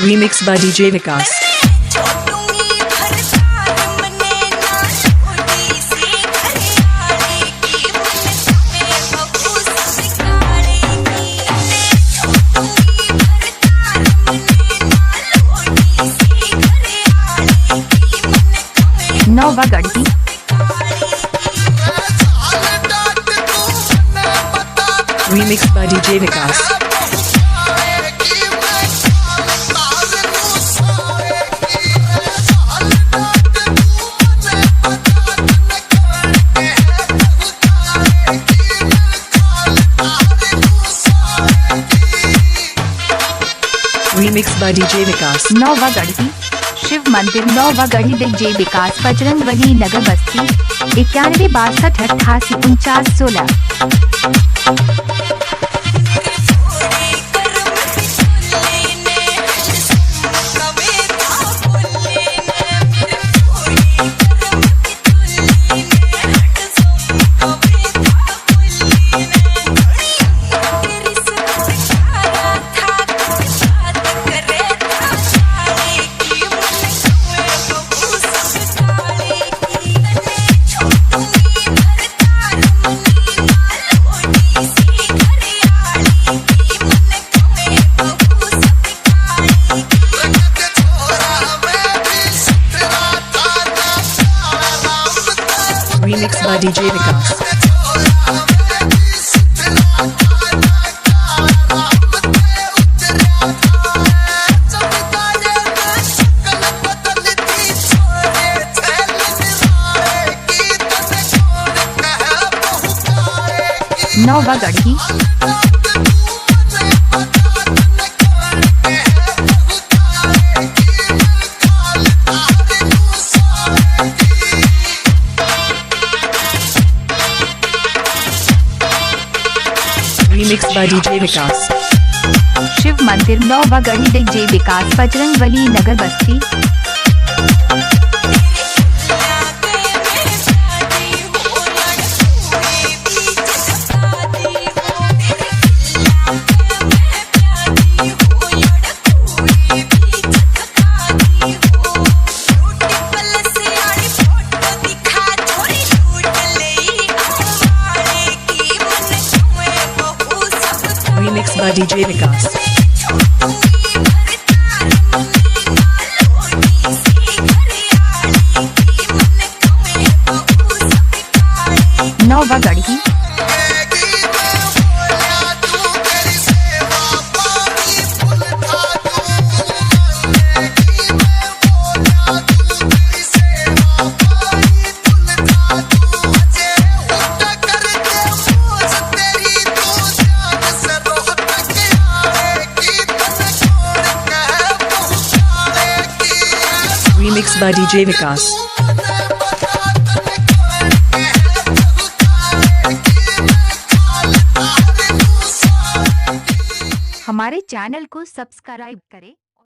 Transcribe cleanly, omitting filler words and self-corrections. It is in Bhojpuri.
Remix by DJ Vikas. Nauwagarhi Remix by DJ Vikas. Remix by DJ Vikas. Nauwagarhi Shiv मंदिर नौवागढ़ी DJ विकास बजरंग बली नगर बस्ती 91 62 88 16। Remix by DJ Vikas. Nauwagarhi Remix by DJ Vikas. Shiv मंदिर नौवागढ़ी DJ विकास बजरंग बली नगर बस्ती Remix by DJ Vikas. Nauwagarhi Remix by DJ Vikas. हमारे चैनल को सब्सक्राइब करें।